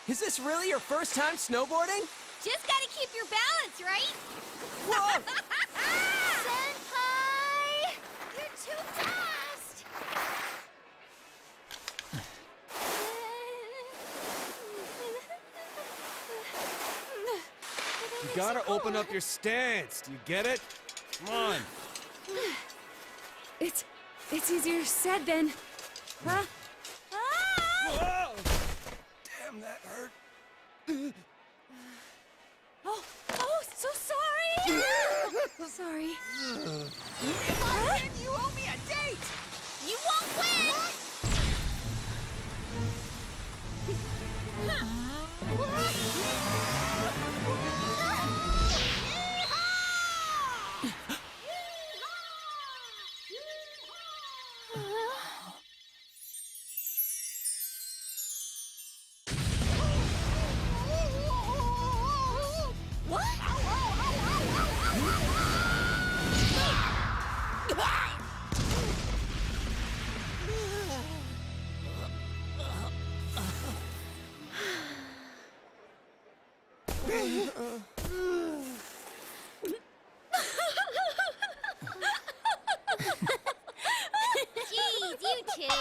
Is this really your first time snowboarding? Just gotta keep your balance, right? Whoa! Senpai! You're too fast! You gotta open up your stance. Do you get it? Come on. It's easier said than... Huh? Whoa! Damn, that hurt. Oh, so sorry! Sorry. Austin, you owe me a date! You won't win! Jeez, you two.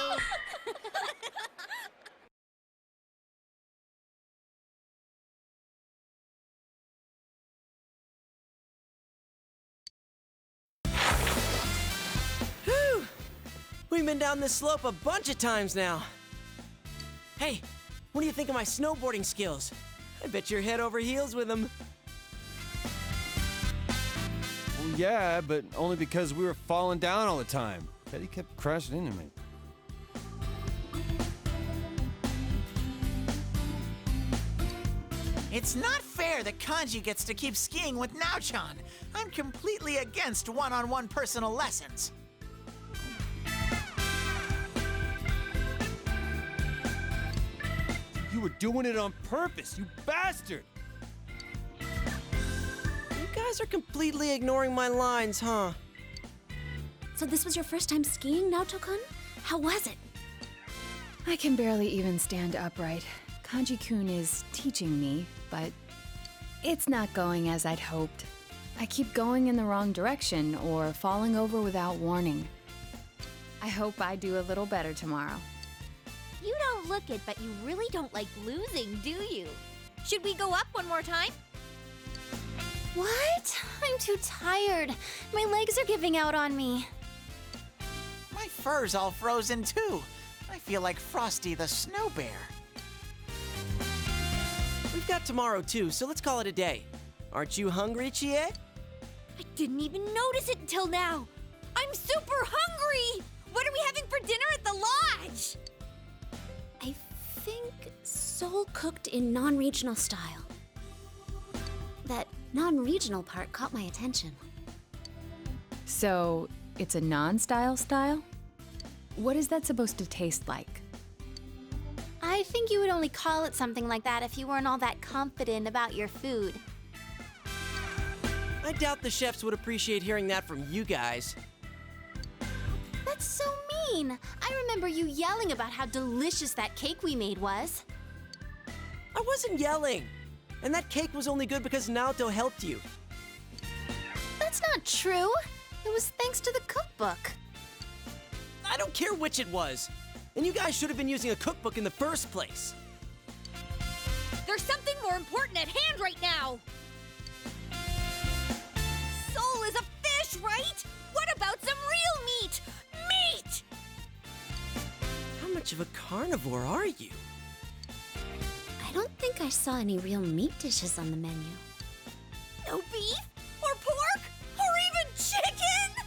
Whew! We've been down this slope a bunch of times now. Hey, what do you think of my snowboarding skills? I bet you're head over heels with them. Well, yeah, but only because we were falling down all the time. Teddy kept crashing into me. It's not fair that Kanji gets to keep skiing with Naochan. I'm completely against one-on-one personal lessons. You were doing it on purpose, you bastard! You guys are completely ignoring my lines, huh? So this was your first time skiing, Naoto-kun? How was it? I can barely even stand upright. Kanji-kun is teaching me, but it's not going as I'd hoped. I keep going in the wrong direction or falling over without warning. I hope I do a little better tomorrow. You don't look it, but you really don't like losing, do you? Should we go up one more time? What? I'm too tired. My legs are giving out on me. My fur's all frozen too. I feel like Frosty the Snow Bear. We've got tomorrow too, so let's call it a day. Aren't you hungry, Chie? I didn't even notice it until now. I'm super hungry! What are we having for dinner at the lodge? I think soul cooked in non-regional style. That non-regional part caught my attention. So, it's a non-style style? What is that supposed to taste like? I think you would only call it something like that if you weren't all that confident about your food. I doubt the chefs would appreciate hearing that from you guys. That's so mean. I remember you yelling about how delicious that cake we made was. I wasn't yelling. And that cake was only good because Naoto helped you. That's not true. It was thanks to the cookbook. I don't care which it was. And you guys should have been using a cookbook in the first place. There's something more important at hand right now. Soul is a fish, right? What about some real meat? Meat! How much of a carnivore are you? I don't think I saw any real meat dishes on the menu. No beef? Or pork? Or even chicken?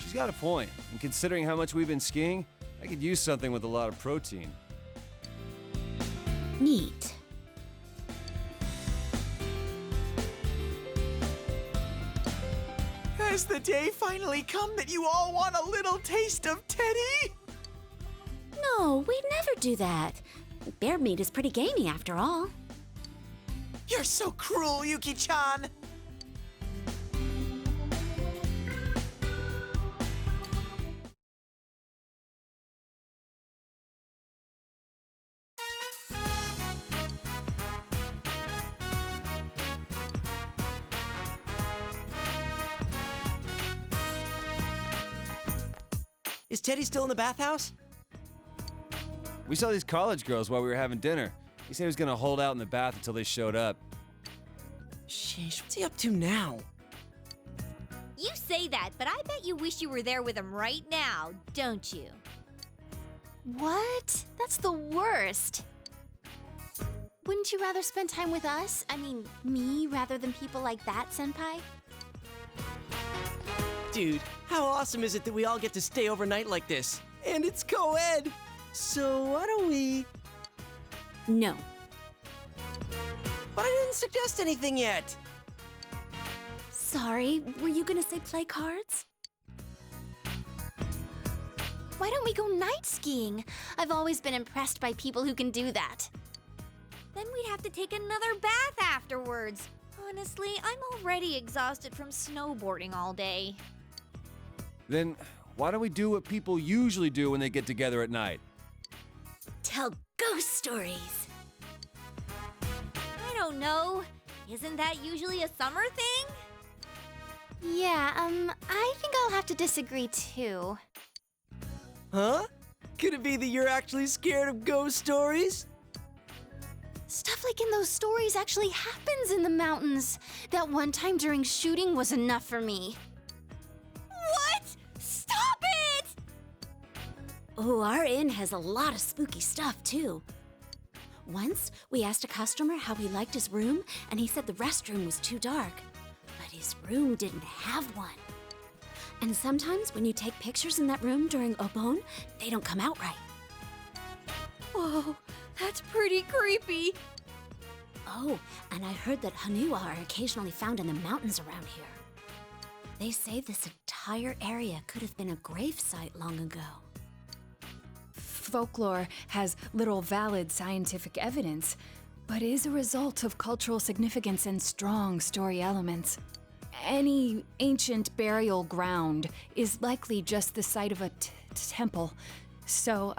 She's got a point. And considering how much we've been skiing, I could use something with a lot of protein. Neat. Has the day finally come that you all want a little taste of Teddy? No, we'd never do that. Bear meat is pretty gamey after all. You're so cruel, Yuki-chan. Is Teddy still in the bathhouse? We saw these college girls while we were having dinner. He said he was gonna hold out in the bath until they showed up. Sheesh, what's he up to now? You say that, but I bet you wish you were there with him right now, don't you? What? That's the worst. Wouldn't you rather spend time with us? I mean, me rather than people like that, Senpai? Dude, how awesome is it that we all get to stay overnight like this? And it's co-ed! So why don't we... No. But I didn't suggest anything yet! Sorry, were you gonna say play cards? Why don't we go night skiing? I've always been impressed by people who can do that. Then we'd have to take another bath afterwards. Honestly, I'm already exhausted from snowboarding all day. Then why don't we do what people usually do when they get together at night? Tell ghost stories. I don't know. Isn't that usually a summer thing? Yeah, I think I'll have to disagree too. Huh? Could it be that you're actually scared of ghost stories? Stuff like in those stories actually happens in the mountains. That one time during shooting was enough for me. What? Stop it! Oh, our inn has a lot of spooky stuff, too. Once, we asked a customer how he liked his room, and he said the restroom was too dark. But his room didn't have one. And sometimes when you take pictures in that room during Obon, they don't come out right. Whoa, that's pretty creepy. Oh, and I heard that Hanua are occasionally found in the mountains around here. They say this entire area could have been a grave site long ago. Folklore has little valid scientific evidence, but is a result of cultural significance and strong story elements. Any ancient burial ground is likely just the site of a temple. So,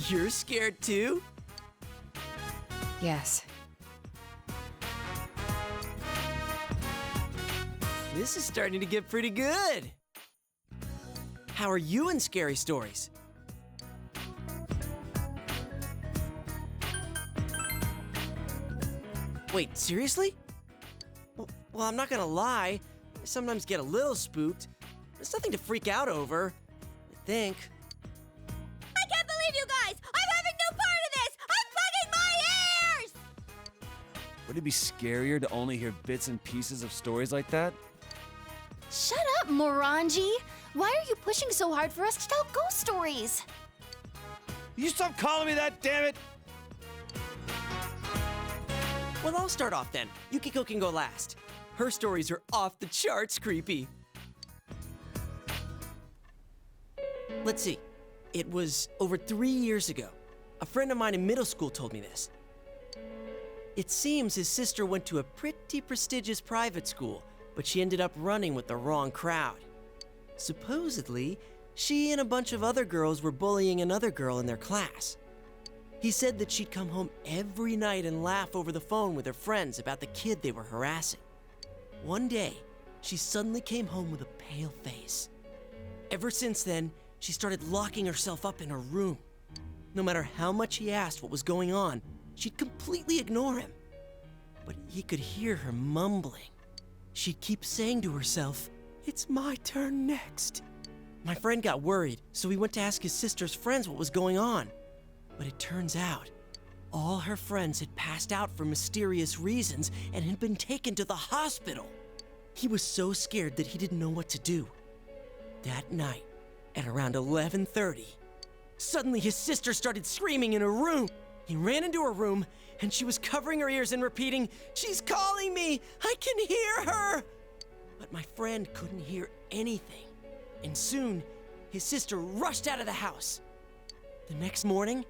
You're scared too? yes. This is starting to get pretty good. How are you in scary stories? Wait, seriously? Well, I'm not gonna lie. I sometimes get a little spooked. There's nothing to freak out over, I think. I can't believe you guys! I'm having no part of this! I'm plugging my ears! Would it be scarier to only hear bits and pieces of stories like that? Shut up, Morangi! Why are you pushing so hard for us to tell ghost stories? You stop calling me that, damn it! Well, I'll start off then. Yukiko can go last. Her stories are off the charts creepy. Let's see. It was over 3 years ago. A friend of mine in middle school told me this. It seems his sister went to a pretty prestigious private school, but she ended up running with the wrong crowd. Supposedly, she and a bunch of other girls were bullying another girl in their class. He said that she'd come home every night and laugh over the phone with her friends about the kid they were harassing. One day, she suddenly came home with a pale face. Ever since then, she started locking herself up in her room. No matter how much he asked what was going on, she'd completely ignore him. But he could hear her mumbling. She'd keep saying to herself, "It's my turn next." My friend got worried, so he went to ask his sister's friends what was going on. But it turns out, all her friends had passed out for mysterious reasons and had been taken to the hospital. He was so scared that he didn't know what to do. That night, at around 11:30, suddenly his sister started screaming in her room. He ran into her room, and she was covering her ears and repeating, "She's calling me! I can hear her!" But my friend couldn't hear anything. And soon, his sister rushed out of the house. The next morning,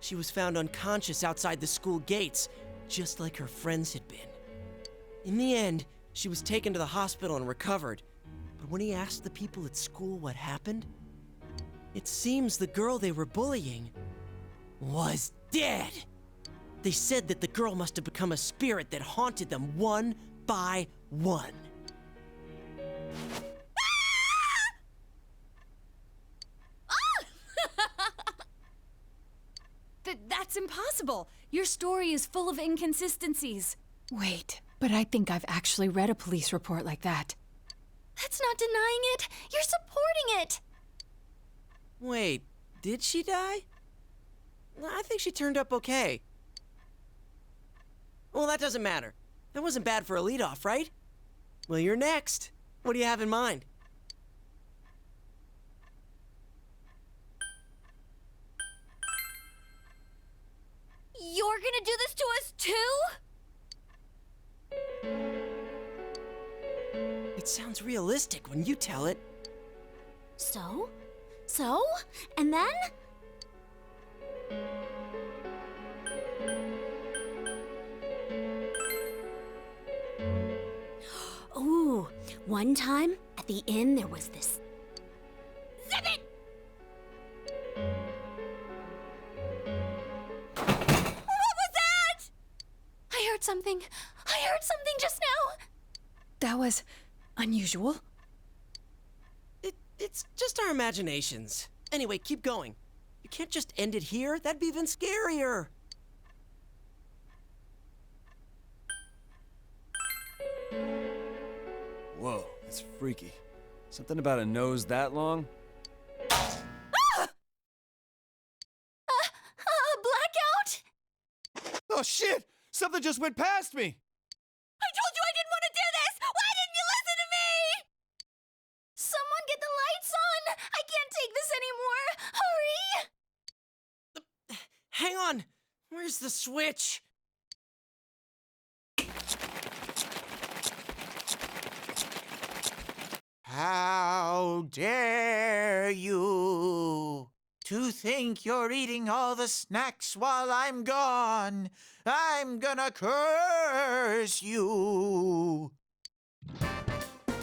she was found unconscious outside the school gates, just like her friends had been. In the end, she was taken to the hospital and recovered. But when he asked the people at school what happened, it seems the girl they were bullying was dead. They said that the girl must have become a spirit that haunted them one by one. impossible! Your story is full of inconsistencies. Wait, but I think I've actually read a police report like that. That's not denying it. You're supporting it. Wait, did she die? I think she turned up okay. Well, that doesn't matter. That wasn't bad for a leadoff, right? Well, you're next. What do you have in mind? You're gonna do this to us too? It sounds realistic when you tell it. So? And then? Ooh, one time at the inn there was this. Zip it! What was that? I heard something just now. That was unusual. It's just our imaginations. Anyway, keep going. You can't just end it here. That'd be even scarier. Whoa, that's freaky. Something about a nose that long? Blackout? Oh shit! Something just went past me! I told you I didn't want to do this! Why didn't you listen to me? Someone get the lights on! I can't take this anymore! Hurry! Hang on. Where's the switch? How dare you to think you're eating all the snacks while I'm gone? I'm gonna curse you.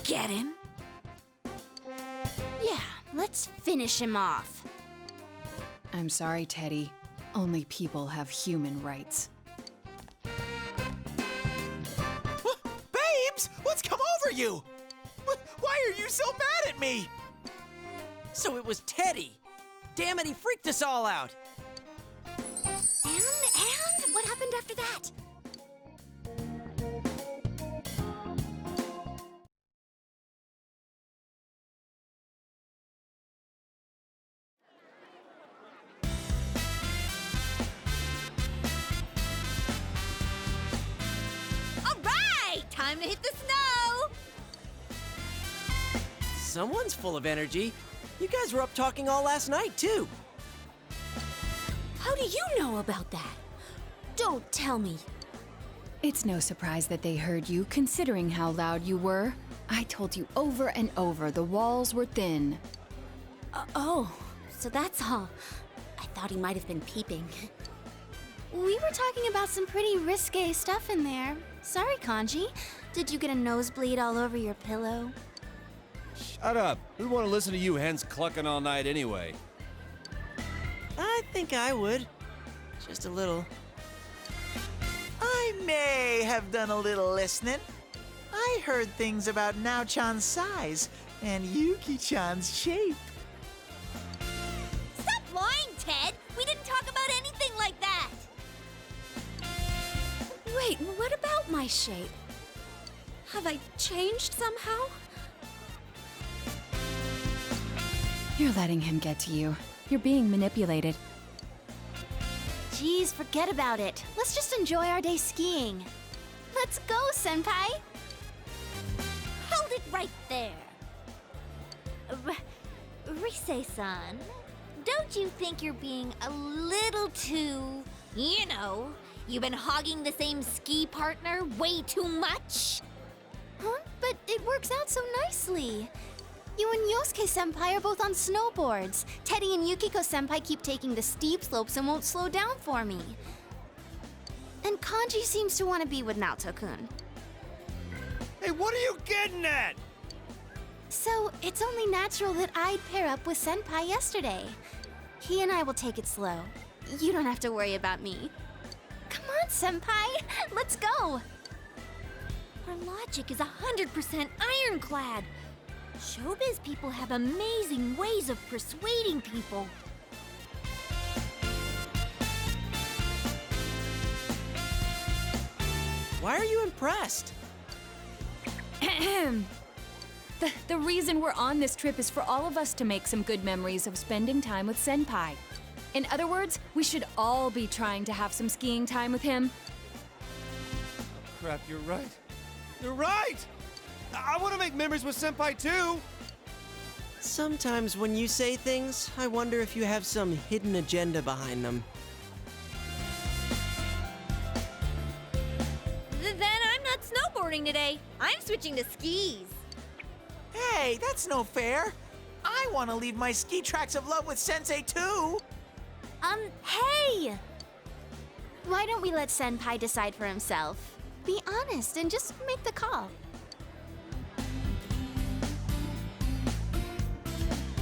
Get him? Yeah, let's finish him off. I'm sorry, Teddy. Only people have human rights. Babes, what's come over you? Why are you so mad at me? So it was Teddy. Damn it, he freaked us all out. And what happened after that? All right, time to hit the snow. Someone's full of energy. You guys were up talking all last night, too. How do you know about that? Don't tell me. It's no surprise that they heard you, considering how loud you were. I told you over and over the walls were thin. Oh, so that's all. I thought he might have been peeping. We were talking about some pretty risque stuff in there. Sorry, Kanji. Did you get a nosebleed all over your pillow? Shut up. Who'd want to listen to you hens clucking all night anyway? I think I would. Just a little. I may have done a little listening. I heard things about Nao-chan's size and Yuki-chan's shape. Stop lying, Ted. We didn't talk about anything like that. Wait, what about my shape? Have I changed somehow? You're letting him get to you. You're being manipulated. Geez, forget about it. Let's just enjoy our day skiing. Let's go, Senpai! Hold it right there. Rise-san, don't you think you're being a little too, you've been hogging the same ski partner way too much? Huh? But it works out so nicely. You and Yosuke-senpai are both on snowboards. Teddy and Yukiko-senpai keep taking the steep slopes and won't slow down for me. And Kanji seems to want to be with Naoto-kun. Hey, what are you getting at? So, it's only natural that I'd pair up with Senpai yesterday. He and I will take it slow. You don't have to worry about me. Come on, Senpai! Let's go! Our logic is 100% ironclad. Showbiz people have amazing ways of persuading people. Why are you impressed? The reason we're on this trip is for all of us to make some good memories of spending time with Senpai. In other words, we should all be trying to have some skiing time with him. Crap, you're right. You're right! I want to make memories with Senpai too! Sometimes when you say things, I wonder if you have some hidden agenda behind them. Then I'm not snowboarding today. I'm switching to skis. Hey, that's no fair. I want to leave my ski tracks of love with Sensei too. Hey! Why don't we let Senpai decide for himself? Be honest and just make the call.